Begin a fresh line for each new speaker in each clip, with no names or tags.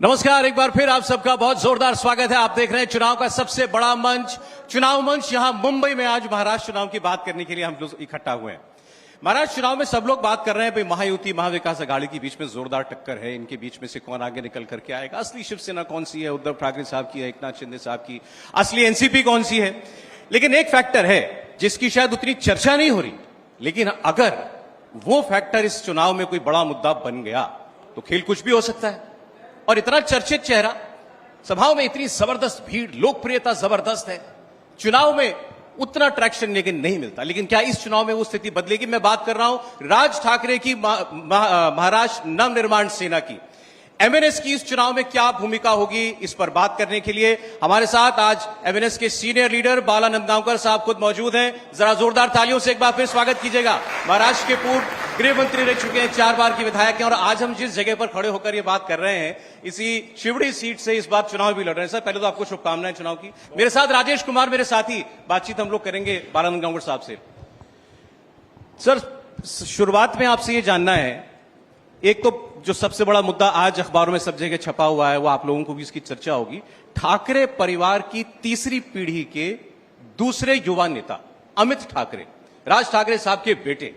नमस्कार, एक बार फिर आप सबका बहुत जोरदार स्वागत है। आप देख रहे हैं चुनाव का सबसे बड़ा मंच, चुनाव मंच यहां मुंबई में। आज महाराष्ट्र चुनाव की बात करने के लिए हम लोग इकट्ठा हुए हैं। महाराष्ट्र चुनाव में सब लोग बात कर रहे हैं भाई महायुति महाविकास अघाड़ी के बीच में जोरदार टक्कर है, इनके बीच में से कौन आगे निकल करके आएगा, असली शिवसेना कौन सी है, उद्धव ठाकरे साहब की है, एकनाथ शिंदे साहब की, असली एनसीपी कौन सी है। लेकिन एक फैक्टर है जिसकी शायद उतनी चर्चा नहीं हो रही, लेकिन अगर वो फैक्टर इस चुनाव में कोई बड़ा मुद्दा बन गया तो खेल कुछ भी हो सकता है। और इतना चर्चित चेहरा, सभाओं में इतनी जबरदस्त भीड़, लोकप्रियता जबरदस्त है, चुनाव में उतना ट्रैक्शन लेकिन नहीं मिलता। लेकिन क्या इस चुनाव में वो स्थिति बदलेगी? मैं बात कर रहा हूं राज ठाकरे की, महाराष्ट्र नवनिर्माण सेना की। एमएनएस की इस चुनाव में क्या भूमिका होगी, इस पर बात करने के लिए हमारे साथ आज एमएनएस के सीनियर लीडर बाला नंदगांवकर साहब खुद मौजूद हैं। जरा जोरदार तालियों से एक बार फिर स्वागत कीजिएगा। महाराष्ट्र के पूर्व गृह मंत्री रह चुके हैं, 4 बार की विधायक हैं, और आज हम जिस जगह पर खड़े होकर ये बात कर रहे हैं, इसी शिवड़ी सीट से इस बार चुनाव भी लड़ रहे हैं। सर, पहले तो आपको शुभकामनाएं चुनाव की। मेरे साथ राजेश कुमार मेरे साथी, बातचीत हम लोग करेंगे बाला नंदगांवकर साहब से। सर, शुरुआत में आपसे ये जानना है, एक तो जो सबसे बड़ा मुद्दा आज अखबारों में सब जगह छपा हुआ है, वो आप लोगों को भी इसकी चर्चा होगी, ठाकरे परिवार की तीसरी पीढ़ी के दूसरे युवा नेता अमित ठाकरे, राज ठाकरे साहब के बेटे,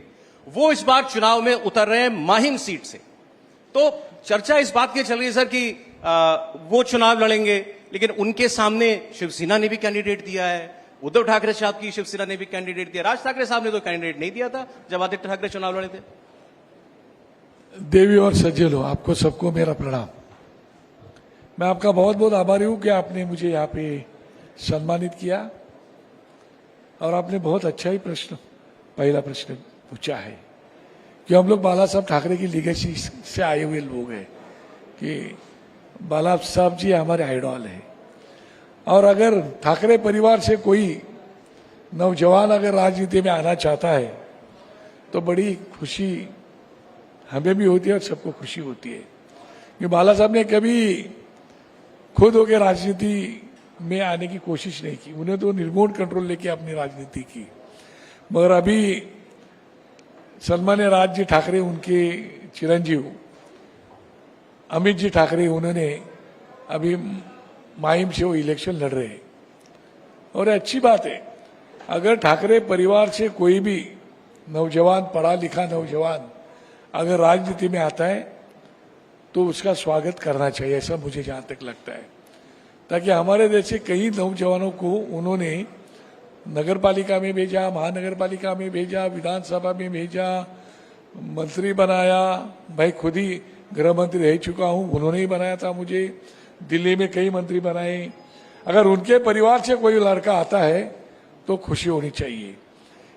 वो इस बार चुनाव में उतर रहे हैं माहिम सीट से। तो चर्चा इस बात की चल रही है सर कि वो चुनाव लड़ेंगे, लेकिन उनके सामने शिवसेना ने भी कैंडिडेट दिया है, उद्धव ठाकरे साहब की शिवसेना ने भी कैंडिडेट दिया, राज ठाकरे साहब ने तो कैंडिडेट नहीं दिया था जब आदित्य ठाकरे चुनाव लड़े थे।
देवी और सज्जनों, आपको सबको मेरा प्रणाम। मैं आपका बहुत बहुत आभारी हूं कि आपने मुझे यहाँ पे सम्मानित किया, और आपने बहुत अच्छा ही पहला प्रश्न पूछा है कि हम लोग बाला साहब ठाकरे की लीगेसी से आए हुए लोग हैं, कि बाला साहब जी हमारे आइडॉल हैं। और अगर ठाकरे परिवार से कोई नौजवान अगर राजनीति में आना चाहता है तो बड़ी खुशी हमें भी होती है और सबको खुशी होती है, कि बाला साहब ने कभी खुद होकर राजनीति में आने की कोशिश नहीं की। उन्हें तो रिमोट कंट्रोल लेके अपनी राजनीति की। मगर अभी सन्मान्य राज जी ठाकरे, उनके चिरंजीव अमित जी ठाकरे, उन्होंने अभी माहिम से वो इलेक्शन लड़ रहे हैं, और अच्छी बात है। अगर ठाकरे परिवार से कोई भी नौजवान, पढ़ा लिखा नौजवान अगर राजनीति में आता है तो उसका स्वागत करना चाहिए, ऐसा मुझे जहां तक लगता है। ताकि हमारे देश से कई नौजवानों को उन्होंने नगर पालिका में भेजा, महानगर पालिका में भेजा, विधानसभा में भेजा, मंत्री बनाया। भाई खुद ही गृह मंत्री रह चुका हूं, उन्होंने ही बनाया था मुझे। दिल्ली में कई मंत्री बनाए। अगर उनके परिवार से कोई लड़का आता है तो खुशी होनी चाहिए।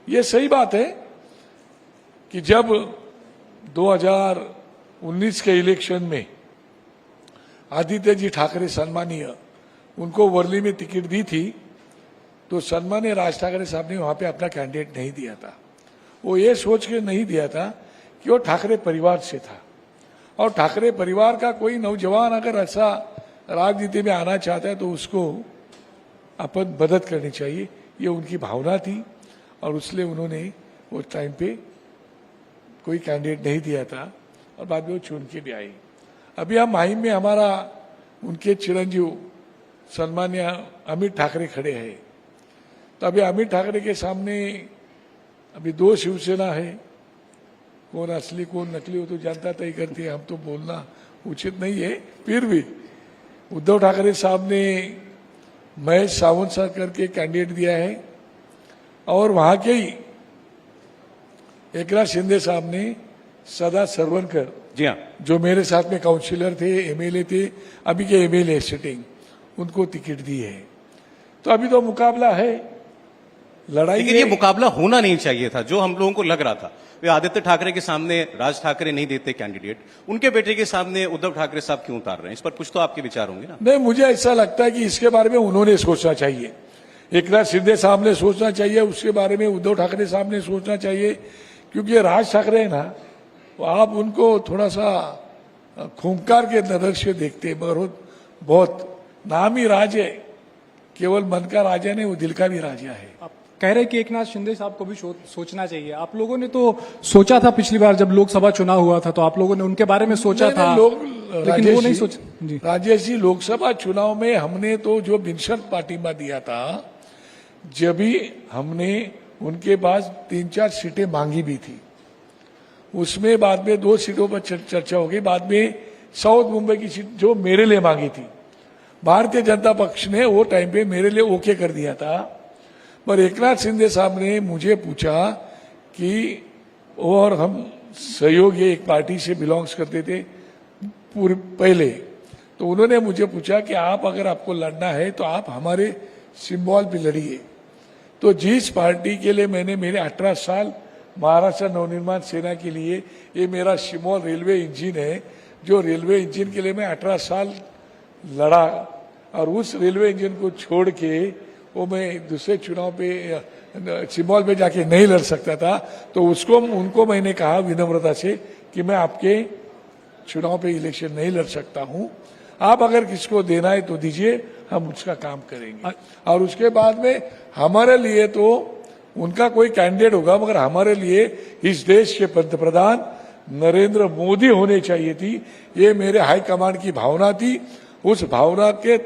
ये सही बात है कि जब 2019 के इलेक्शन में आदित्य जी ठाकरे सम्मानीय, उनको वर्ली में टिकट दी थी, तो सम्मानीय राज ठाकरे साहब ने वहां पे अपना कैंडिडेट नहीं दिया था। वो ये सोच के नहीं दिया था कि वो ठाकरे परिवार से था, और ठाकरे परिवार का कोई नौजवान अगर ऐसा राजनीति में आना चाहता है तो उसको अपन मदद करनी चाहिए। ये उनकी भावना थी, और इसलिए उन्होंने उस टाइम पे कोई कैंडिडेट नहीं दिया था, और बाद में वो चुन के भी आई। अभी हम माहिम में हमारा उनके चिरंजीव सन्मान्य अमित ठाकरे खड़े हैं। तो अभी अमित ठाकरे के सामने अभी 2 शिवसेना है, कौन असली कौन नकली हो तो जनता तय करती है, हम तो बोलना उचित नहीं है। फिर भी उद्धव ठाकरे साहब ने महेश सावंत सर करके कैंडिडेट दिया है, और वहां के ही एकनाथ शिंदे साहब ने सदा सरवनकर,
जी हाँ, जो
जो मेरे साथ में काउंसिलर थे, एमएलए थे, अभी के एमएलए सिटिंग, उनको टिकट दी है। तो अभी तो मुकाबला है, लड़ाई।
लेकिन ये मुकाबला होना नहीं चाहिए था, जो हम लोगों को लग रहा था। वे आदित्य ठाकरे के सामने राज ठाकरे नहीं देते कैंडिडेट, उनके बेटे के सामने उद्धव ठाकरे साहब क्यों उतार रहे हैं? इस पर कुछ तो आपके विचार होंगे ना?
नहीं, मुझे ऐसा लगता है कि इसके बारे में उन्होंने सोचना चाहिए। एकनाथ शिंदे साहब ने सोचना चाहिए, उसके बारे में उद्धव ठाकरे साहब ने सोचना चाहिए। क्योंकि राज ठाकरे है ना, तो आप उनको थोड़ा सा खूंखार के नजर से देखते हैं, मगर बहुत नामी राज है, केवल मन का राजा नहीं, वो दिल का भी राजा है।
आप कह रहे कि एकनाथ शिंदे साहब को भी सोचना चाहिए। आप लोगों ने तो सोचा था पिछली बार जब लोकसभा चुनाव हुआ था, तो आप लोगों ने उनके बारे में सोचा था। लेकिन वो नहीं सोच जी
राजेश जी, लोकसभा चुनाव में हमने तो जो बिनशर्त पार्टीमा दिया था, जब भी हमने उनके पास 3-4 सीटें मांगी भी थी, उसमें बाद में 2 सीटों पर चर्चा हो गई। बाद में साउथ मुंबई की सीट जो मेरे लिए मांगी थी, भारतीय जनता पक्ष ने वो टाइम पे मेरे लिए ओके कर दिया था। पर एकनाथ शिंदे साहब ने मुझे पूछा कि, और हम सहयोगी एक पार्टी से बिलोंग्स करते थे पूरे पहले, तो उन्होंने मुझे पूछा कि आप अगर आपको लड़ना है तो आप हमारे सिंबल पे लड़िए। तो जिस पार्टी के लिए मैंने मेरे 18 साल महाराष्ट्र नवनिर्माण सेना के लिए, ये मेरा सिंबल रेलवे इंजन है, जो रेलवे इंजन के लिए मैं 18 साल लड़ा, और उस रेलवे इंजन को छोड़ के वो मैं दूसरे चुनाव पे सिंबल पे जाके नहीं लड़ सकता था। तो उनको मैंने कहा विनम्रता से कि मैं आपके चुनाव पे इलेक्शन नहीं लड़ सकता हूं, आप अगर किसको देना है तो दीजिए, हम उसका काम करेंगे। और उसके बाद में हमारे लिए तो उनका कोई कैंडिडेट होगा, मगर हमारे लिए इस देश के पंतप्रधान नरेंद्र मोदी होने चाहिए थी। ये मेरे हाईकमांड की भावना थी। उस भावना के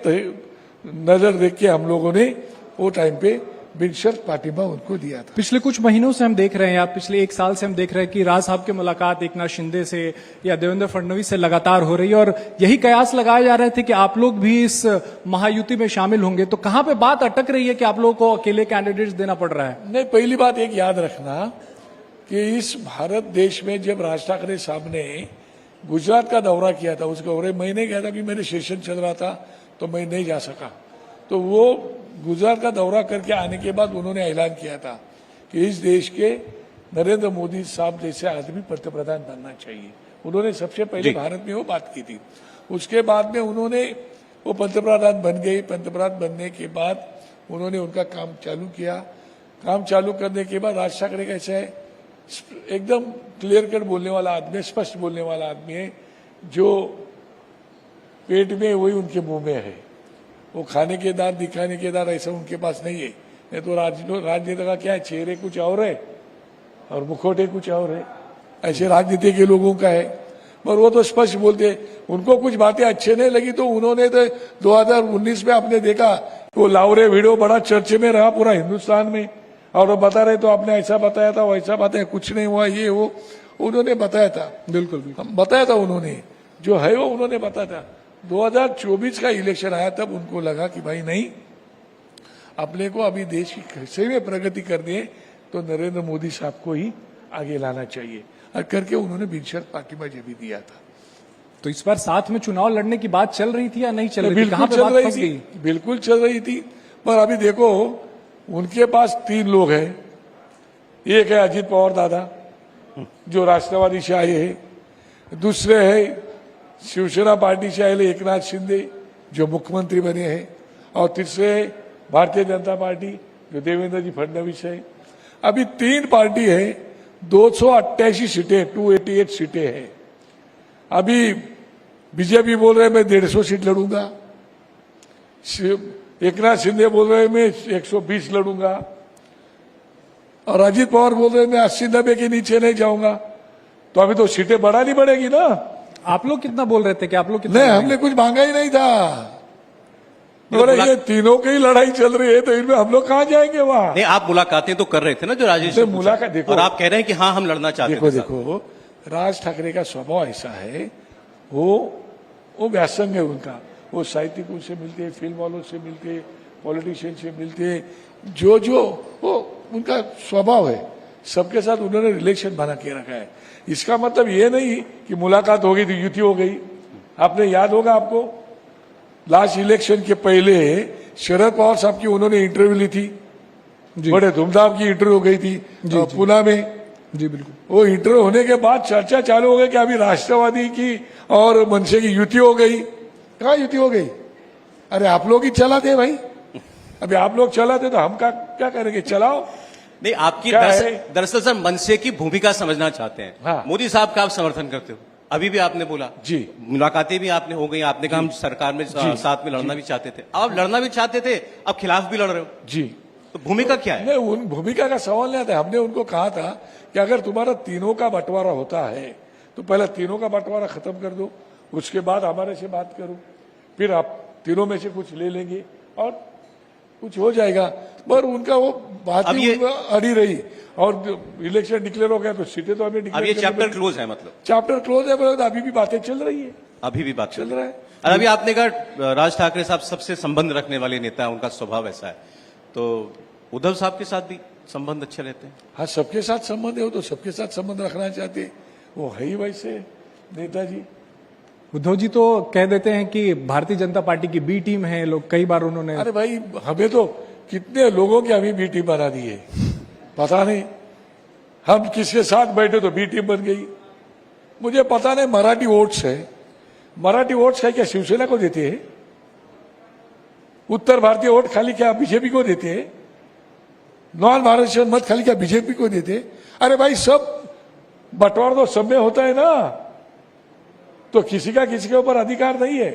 नजर देख के हम लोगों ने वो टाइम पे बिनशर्त पार्टीमा उनको दिया था।
पिछले कुछ महीनों से हम देख रहे हैं, या पिछले 1 साल से हम देख रहे हैं कि राज साहब की मुलाकात एकनाथ शिंदे से या देवेंद्र फडणवीस से लगातार हो रही है, और यही कयास लगाए जा रहे थे कि आप लोग भी इस महायुति में शामिल होंगे। तो कहां पे बात अटक रही है कि आप लोगों को अकेले कैंडिडेट्स देना पड़ रहा है?
नहीं, पहली बात एक याद रखना कि इस भारत देश में जब राज ठाकरे साहब ने गुजरात का दौरा किया था, उस दौरे मैंने कहा था कि मेरे सेशन चल रहा था तो मैं नहीं जा सका। तो वो गुजरात का दौरा करके आने के बाद उन्होंने ऐलान किया था कि इस देश के नरेंद्र मोदी साहब जैसे आदमी पंतप्रधान बनना चाहिए। उन्होंने सबसे पहले भारत में वो बात की थी। उसके बाद में उन्होंने वो पंतप्रधान बन गए। पंतप्रधान बनने के बाद उन्होंने उनका काम चालू किया। काम चालू करने के बाद राज ठाकरे कैसे है, एकदम क्लियर कट बोलने वाला आदमी है, स्पष्ट बोलने वाला आदमी है। जो पेट में वही उनके मुंह में है, वो खाने के दार दिखाने के दार ऐसा उनके पास नहीं है। नहीं तो राजनीति का क्या है, चेहरे कुछ और है और मुखौटे कुछ और है, ऐसे राजनीति के लोगों का है। पर वो तो स्पष्ट बोलते, उनको कुछ बातें अच्छे नहीं लगी तो उन्होंने तो 2019 में आपने देखा वो लावरे वीडियो बड़ा चर्चे में रहा पूरा हिंदुस्तान में, और वो बता रहे तो आपने ऐसा बताया था वैसा बताया, कुछ नहीं हुआ, ये वो उन्होंने बताया था।
बिल्कुल
बताया था उन्होंने, जो है वो उन्होंने बताया था। 2024 का इलेक्शन आया तब उनको लगा कि भाई नहीं, अपने को अभी देश की कैसे में प्रगति करनी है तो नरेंद्र मोदी साहब को ही आगे लाना चाहिए, और करके उन्होंने बिनशर्त पार्टीमा भी दिया था।
तो इस बार साथ में चुनाव लड़ने की बात चल रही थी या नहीं चल रही थी?
बिल्कुल
कहां पे
चल
बात
रही
फंस
थी,
गई?
बिल्कुल चल रही थी। पर अभी देखो उनके पास 3 लोग हैं। एक है अजित पवार दादा जो राष्ट्रवादी से आए हैं, दूसरे है शिवसेना पार्टी से आए एकनाथ शिंदे जो मुख्यमंत्री बने हैं, और तीसरे है भारतीय जनता पार्टी जो देवेंद्र जी फडणवीस है। अभी 3 पार्टी है, 288 सीटें, 288 सीटें हैं। अभी बीजेपी बोल रहे मैं 150 सीट लड़ूंगा, एकनाथ शिंदे बोल रहे मैं 120 लड़ूंगा, और अजित पवार बोल रहे मैं 80-90 के नीचे नहीं जाऊंगा। तो अभी तो सीटें बढ़ानी पड़ेगी ना।
आप लोग कितना बोल रहे थे कि आप लोग कितना?
नहीं, हमने कुछ मांगा ही नहीं था। बोले ये तीनों की ही लड़ाई चल रही है तो इनमें हम लोग कहां जाएंगे वहां?
नहीं, आप मुलाकातें तो कर रहे थे ना जो राजेश से पूछा।
मुलाकात देखो,
और आप कह रहे हैं कि हाँ हम लड़ना चाहते हैं।
देखो राज ठाकरे का स्वभाव ऐसा है, वो व्यासंग है उनका। वो साहित्यिकों से मिलते हैं, फिल्म वालों से मिलते हैं, पॉलिटिशियन से मिलते हैं, जो वो उनका स्वभाव है। सबके साथ उन्होंने रिलेशन बना के रखा है। इसका मतलब ये नहीं कि मुलाकात हो गई तो युति हो गई। आपने याद होगा आपको, लास्ट इलेक्शन के पहले शरद पवार साहब की उन्होंने इंटरव्यू ली थी, बड़े धूमधाम की इंटरव्यू हो गई थी पुणे में।
जी बिल्कुल।
वो इंटरव्यू होने के बाद चर्चा चालू हो गई कि अभी राष्ट्रवादी की और मनसे की युति हो गई। कहाँ युति हो गई? अरे आप लोग ही चलाते भाई, अभी आप लोग चलाते तो हम क्या करेंगे? चलाओ।
नहीं, आपकी दरअसल सर मनसे की भूमिका समझना चाहते हैं।
हाँ।
मोदी साहब का आप समर्थन करते हो, अभी भी आपने बोला
जी,
मुलाकातें भी आपने हो गई, आपने कहा हम सरकार में साथ में लड़ना भी चाहते थे। आप लड़ना भी चाहते थे, अब खिलाफ भी लड़ रहे हो
जी।
तो भूमिका क्या है?
नहीं, उन भूमिका का सवाल नहीं आता। हमने उनको कहा था कि अगर तुम्हारा तीनों का बंटवारा होता है तो पहले तीनों का बंटवारा खत्म कर दो, उसके बाद हमारे से बात करो, फिर आप तीनों में से कुछ ले लेंगे और कुछ हो जाएगा। पर उनका वो बात
अब
ही
ये-
उनका अड़ी रही और इलेक्शन डिक्लेयर हो गया तो सीटें तो हमें
अब
डिक्लेयर
ये
करनी
चैप्टर
पड़ेगी।
क्लोज है, मतलब
चैप्टर क्लोज है, पर अभी भी बातें चल रही है,
अभी भी बात
चल रहा है।
और अभी आपने कहा राज ठाकरे साहब सबसे संबंध रखने वाले नेता हैं, उनका स्वभाव ऐसा है, तो उद्धव साहब के साथ भी संबंध अच्छे रहते हैं।
हाँ, सबके साथ संबंध है, वो तो सबके साथ संबंध रखना चाहते हैं, वो है ही वैसे नेताजी।
उद्धव जी तो कह देते हैं कि भारतीय जनता पार्टी की बी टीम है, लोग कई बार उन्होंने
अरे भाई, हमें तो कितने लोगों की अभी बी टीम बना दी है, पता नहीं। हम किसके साथ बैठे तो बी टीम बन गई। मुझे पता नहीं, मराठी वोट्स है, मराठी वोट्स है क्या शिवसेना को देते हैं? उत्तर भारतीय वोट खाली क्या बीजेपी को देते हैं? नॉन महाराष्ट्र मत खाली क्या बीजेपी को देते हैं? अरे भाई, सब बंटवारा तो सब में होता है ना, तो किसी का किसी के ऊपर अधिकार नहीं है।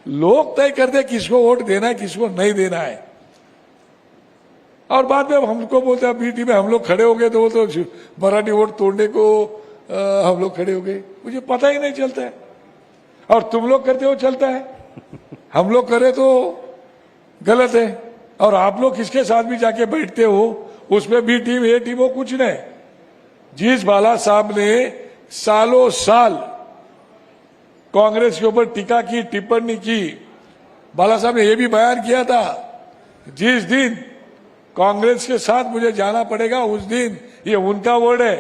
लोग तय करते हैं किसको वोट देना है, किसको नहीं देना है। और बाद में हमको बोलते हैं बीटी में हम लोग खड़े हो गए, तो वो तो मराठी वोट तोड़ने को हम लोग खड़े हो गए। मुझे पता ही नहीं चलता है, और तुम लोग करते हो चलता है, हम लोग करे तो गलत है। और आप लोग किसके साथ भी जाके बैठते हो, उसमें बी टीम ए टीम हो कुछ नहीं। जिस बाला साहब ने सालों साल कांग्रेस के ऊपर टीका की, टिप्पणी की, बाला साहब ने यह भी बयान किया था, जिस दिन कांग्रेस के साथ मुझे जाना पड़ेगा उस दिन, ये उनका वर्ड है,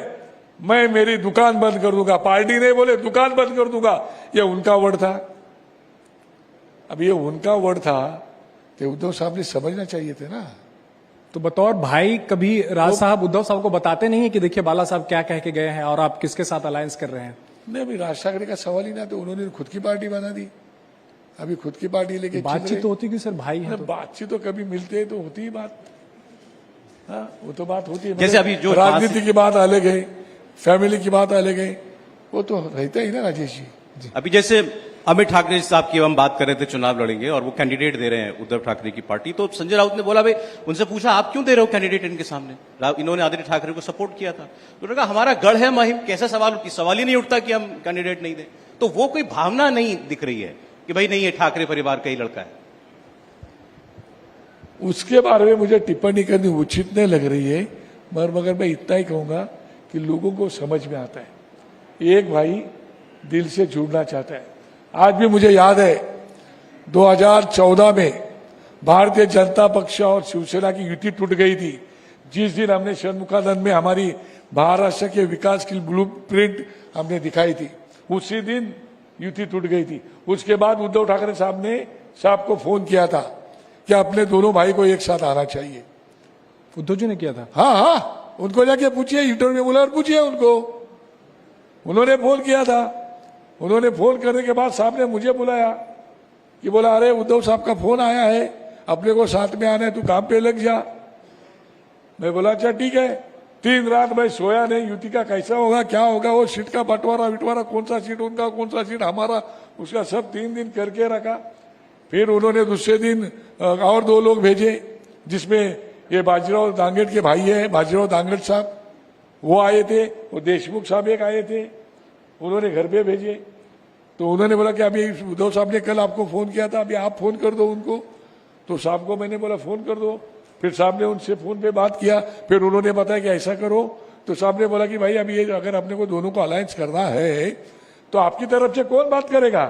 मैं मेरी दुकान बंद कर दूंगा। पार्टी नहीं बोले, दुकान बंद कर दूंगा, ये उनका वर्ड था। अब ये उनका वर्ड था तो उद्धव साहब ने समझना चाहिए थे ना।
तो बतौर भाई कभी राज साहब उद्धव साहब को बताते नहीं है कि देखिए बाला साहब क्या कह के गए हैं और आप किसके साथ अलायंस कर रहे हैं?
नहीं, अभी राज ठाकरे का सवाल ही ना, तो उन्होंने खुद की पार्टी बना दी, अभी खुद की पार्टी लेके चल
बातचीत
रहे।
तो होती कि सर भाई है तो।
बातचीत तो कभी मिलते हैं तो होती ही बात, हाँ, वो तो बात होती है।
जैसे अभी जो
राजनीति की बात अलग है, फैमिली की बात अलग है, वो तो रहता ही ना राजेश जी।
अभी जैसे अमित ठाकरे साहब की हम बात कर रहे थे, चुनाव लड़ेंगे और वो कैंडिडेट दे रहे हैं उद्धव ठाकरे की पार्टी, तो संजय राउत ने बोला, भाई उनसे पूछा आप क्यों दे रहे हो कैंडिडेट इनके सामने? इन्होंने आदित्य ठाकरे को सपोर्ट किया था, तो उन्होंने कहा हमारा गढ़ है महिम, कैसा सवाल ही नहीं उठता कि हम कैंडिडेट नहीं दें। तो वो कोई भावना नहीं दिख रही है कि भाई नहीं, ये ठाकरे परिवार का ही लड़का है।
उसके बारे में मुझे टिप्पणी करनी उचित नहीं लग रही है, मगर मैं इतना ही कहूंगा कि लोगों को समझ में आता है, एक भाई दिल से जुड़ना चाहता है। आज भी मुझे याद है 2014 में भारतीय जनता पक्ष और शिवसेना की युति टूट गई थी, जिस दिन हमने षणमुखानंद में हमारी महाराष्ट्र के विकास की ब्लूप्रिंट हमने दिखाई थी, उसी दिन युति टूट गई थी। उसके बाद उद्धव ठाकरे साहब को फोन किया था कि अपने दोनों भाई को एक साथ आना चाहिए।
उद्धव जी ने किया था?
हाँ, उनको जाके पूछिए, इंटरव्यू में बोला और पूछिए उनको, उन्होंने फोन किया था। उन्होंने फोन करने के बाद साहब ने मुझे बुलाया कि बोला, अरे उद्धव साहब का फोन आया है, अपने को साथ में आना है, तू काम पे लग जा। मैं बोला अच्छा ठीक है। 3 रात मैं सोया नहीं, युति का कैसा होगा, क्या होगा, वो सीट का बंटवारा, कौन सा सीट उनका, कौन सा सीट हमारा, उसका सब 3 दिन करके रखा। फिर उन्होंने दूसरे दिन और 2 लोग भेजे, जिसमें ये बाजीराव दांगेड़ के भाई है, बाजीराव दांगेड़ साहब, वो आए थे, वो देशमुख साहब एक आए थे, उन्होंने घर पे भेजे। तो उन्होंने बोला कि अभी उद्धव साहब ने कल आपको फोन किया था, अभी आप फोन कर दो उनको। तो साहब को मैंने बोला फोन कर दो, फिर साहब ने उनसे फोन पे बात किया, फिर उन्होंने बताया कि ऐसा करो। तो साहब ने बोला कि भाई अभी ये अगर अपने को दोनों को अलायंस करना है तो आपकी तरफ से कौन बात करेगा?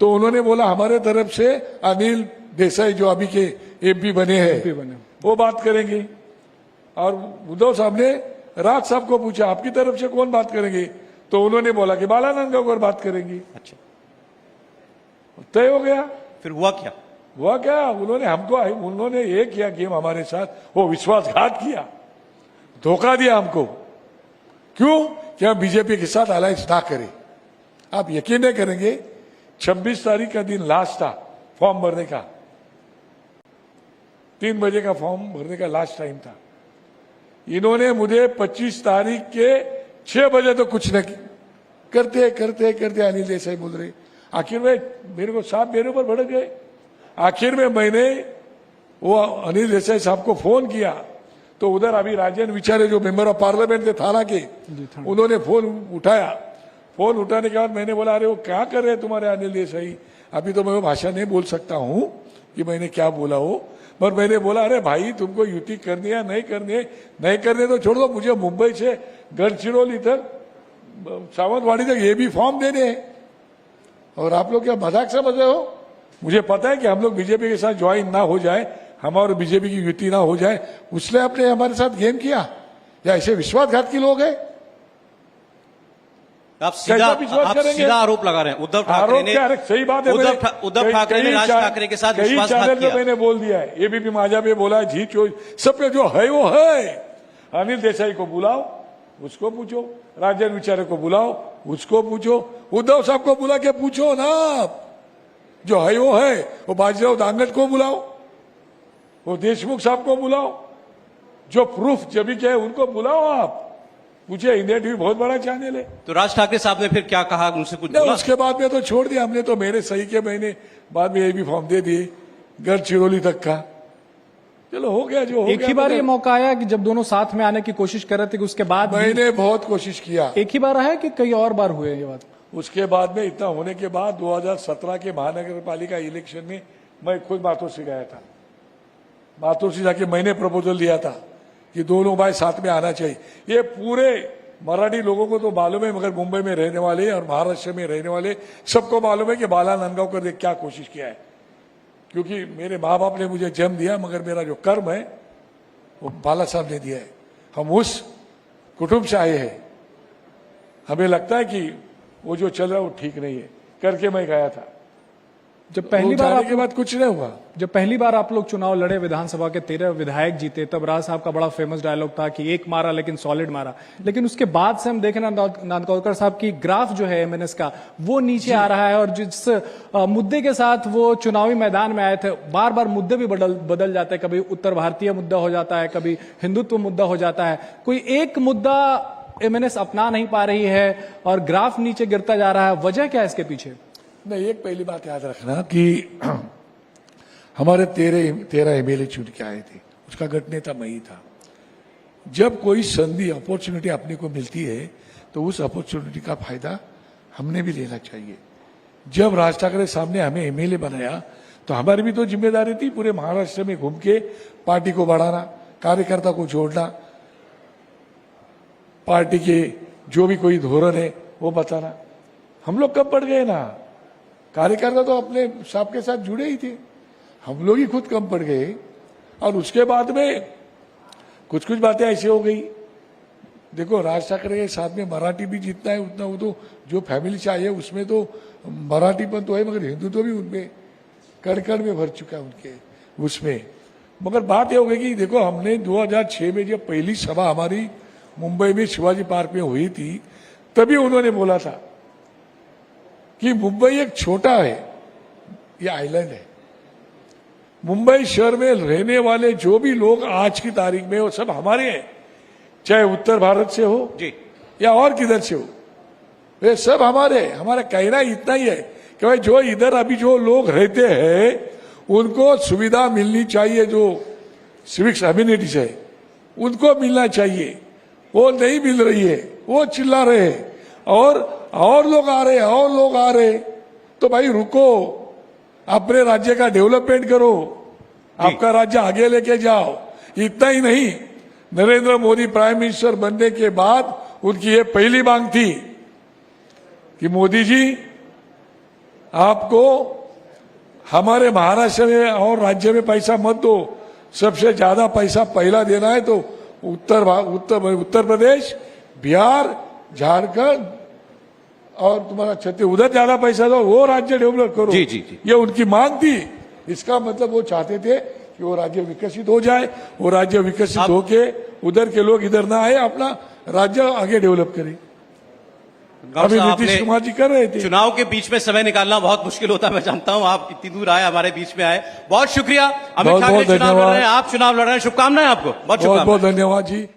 तो उन्होंने बोला हमारे तरफ से अनिल देसाई जो अभी के एमपी बने हैं वो बात करेंगे। और उद्धव साहब ने राज साहब को पूछा आपकी तरफ से कौन बात करेंगे, तो उन्होंने बोला कि बालानंद गौर बात करेंगी।
अच्छा,
तय हो गया।
फिर हुआ क्या?
हुआ क्या, उन्होंने ये किया गेम हमारे साथ, वो विश्वासघात किया, धोखा दिया हमको। क्यों? कि हम बीजेपी के साथ अलायंस ना करें। आप यकीन नहीं करेंगे, 26 तारीख का दिन लास्ट था फॉर्म भरने का, 3 बजे का फॉर्म भरने का लास्ट टाइम था। इन्होंने मुझे 25 तारीख के 6 बजे तो कुछ न करते करते करते अनिल देसाई बोल रहे, आखिर में मेरे को साहब मेरे ऊपर भड़क गए। आखिर में मैंने वो अनिल देसाई साहब को फोन किया, तो उधर अभी राजेंद्र विचारे जो मेंबर ऑफ पार्लियामेंट थे थाना के, उन्होंने फोन उठाया। फोन उठाने के बाद मैंने बोला अरे वो क्या कर रहे हैं तुम्हारे अनिल देसाई, अभी तो मैं वो भाषा नहीं बोल सकता हूं कि मैंने क्या बोला हो, पर मैंने बोला अरे भाई तुमको युति करनी है नहीं करनी है, नहीं करने तो छोड़ दो, मुझे मुंबई से गढ़चिरौली तक सावंतवाड़ी तक ये भी फॉर्म देने हैं और आप लोग क्या मजाक समझ रहे हो। मुझे पता है कि हम लोग बीजेपी के साथ ज्वाइन ना हो जाए, हम और बीजेपी की युति ना हो जाए, उसने आपने हमारे साथ गेम किया, या ऐसे विश्वासघात के लोग हैं।
आप सीधा आरोप लगा रहे हैं उद्धव ठाकरे ने।
सही बात है,
उद्धव ठाकरे ने राज ठाकरे के साथ विश्वासघात किया।
मैंने बोल दिया है, एबीपी माझा पे बोला है, जी चो सब पे जो है वो है। अनिल देसाई को बुलाओ, उसको पूछो, राजन विचारे को बुलाओ, उसको पूछो, उद्धव साहब को बुला के पूछो ना, आप जो है वो है। वो बाजीराव दांगट को बुलाओ, वो देशमुख साहब को बुलाओ, जो प्रूफ जब क्या है उनको बुलाओ, आप पूछे। इंडिया टीवी बहुत बड़ा चैनल है।
तो राज ठाकरे साहब ने फिर क्या कहा, उनसे कुछ
बोला? उसके बाद में तो छोड़ दिया हमने, तो मेरे सही के महीने बाद में ये भी फॉर्म दे दिए गढ़चिरौली तक का। चलो हो गया जो हो
एक
गया।
ही बार ये मौका आया कि जब दोनों साथ में आने की कोशिश कर रहे थे कि उसके बाद
मैंने बहुत कोशिश किया।
एक ही बार आया कि कई और बार हुए ये बात?
उसके बाद में इतना होने के बाद 2017 के महानगर पालिका इलेक्शन में मैं खुद माथुर से गया था। माथुर से जाके मैंने प्रपोजल दिया था कि दोनों भाई साथ में आना चाहिए। ये पूरे मराठी लोगों को तो मालूम है, मगर मुंबई में रहने वाले और महाराष्ट्र में रहने वाले सबको मालूम है कि बाला नंदगांवकर ने क्या कोशिश किया है। क्योंकि मेरे माँ बाप ने मुझे जन्म दिया, मगर मेरा जो कर्म है वो बाला साहब ने दिया है। हम उस कुटुंब से आए हैं, हमें लगता है कि वो जो चल रहा है वो ठीक नहीं है, करके मैं गया था।
जब पहली बार
जाने के बाद कुछ नहीं हुआ।
जब पहली बार आप लोग चुनाव लड़े, विधानसभा के 13 विधायक जीते, तब राज साहब का बड़ा फेमस डायलॉग था कि एक मारा लेकिन सॉलिड मारा। लेकिन उसके बाद से हम देखें ना, नांदगांवकर साहब की ग्राफ जो है एमएनएस का वो नीचे आ रहा है, और जिस मुद्दे के साथ वो चुनावी मैदान में आए थे, बार बार मुद्दे भी बदल जाते हैं। कभी उत्तर भारतीय मुद्दा हो जाता है, कभी हिंदुत्व मुद्दा हो जाता है। कोई एक मुद्दा एमएनएस अपना नहीं पा रही है और ग्राफ नीचे गिरता जा रहा है। वजह क्या है इसके पीछे?
नहीं, एक पहली बात याद रखना कि हमारे 13 एमएलए चुन के आए थे, उसका गठनेता मैं ही था। जब कोई संधि अपॉर्चुनिटी अपने को मिलती है तो उस अपॉर्चुनिटी का फायदा हमने भी लेना चाहिए। जब राज ठाकरे सामने हमें एमएलए बनाया तो हमारी भी तो जिम्मेदारी थी पूरे महाराष्ट्र में घूम के पार्टी को बढ़ाना, कार्यकर्ता को जोड़ना, पार्टी के जो भी कोई धोरण है वो बताना। हम लोग कब बढ़ गए ना, कार्यकर्ता तो अपने साहब के साथ जुड़े ही थे, हम लोग ही खुद कम पड़ गए। और उसके बाद में कुछ कुछ बातें ऐसी हो गई। देखो, राज ठाकरे के साथ में मराठी भी जितना है उतना, वो तो जो फैमिली से आई है उसमें तो मराठीपन तो है, मगर हिंदू तो भी उनमें कण में भर चुका है उनके उसमें। मगर बात यह हो गई कि देखो, हमने 2006 में जब पहली सभा हमारी मुंबई में शिवाजी पार्क में हुई थी, तभी उन्होंने बोला था कि मुंबई एक छोटा है, ये आइलैंड है। मुंबई शहर में रहने वाले जो भी लोग आज की तारीख में वो सब हमारे हैं, चाहे उत्तर भारत से हो
जी
या और किधर से हो, वे सब हमारे। हमारा कहना इतना ही है कि भाई जो इधर अभी जो लोग रहते हैं उनको सुविधा मिलनी चाहिए, जो सिविक्स अम्यूनिटीज है उनको मिलना चाहिए। वो नहीं मिल रही है, वो चिल्ला रहे हैं और लोग आ रहे हैं, और लोग आ रहे हैं। तो भाई रुको, अपने राज्य का डेवलपमेंट करो, आपका राज्य आगे लेके जाओ। इतना ही नहीं, नरेंद्र मोदी प्राइम मिनिस्टर बनने के बाद उनकी ये पहली मांग थी कि मोदी जी आपको हमारे महाराष्ट्र में और राज्य में पैसा मत दो, सबसे ज्यादा पैसा पहला देना है तो उत्तर प्रदेश, बिहार, झारखंड और तुम्हारा छत्तीसगढ़, उधर ज्यादा पैसा दो, वो राज्य डेवलप करो।
जी जी जी।
ये उनकी मांग थी। इसका मतलब वो चाहते थे कि वो राज्य विकसित हो जाए, वो राज्य विकसित होके उधर के लोग इधर ना आए, अपना राज्य आगे डेवलप करें। अभी नीतीश कुमार जी कर रहे थे।
चुनाव के बीच में समय निकालना बहुत मुश्किल होता है, मैं जानता हूं। आप इतनी दूर आए, हमारे बीच में आए, बहुत शुक्रिया। अमित ठाकरे चुनाव लड़ रहे हैं, आप चुनाव लड़ रहे हैं, शुभकामनाएं आपको। बहुत शुभकामनाएं।
बहुत धन्यवाद जी।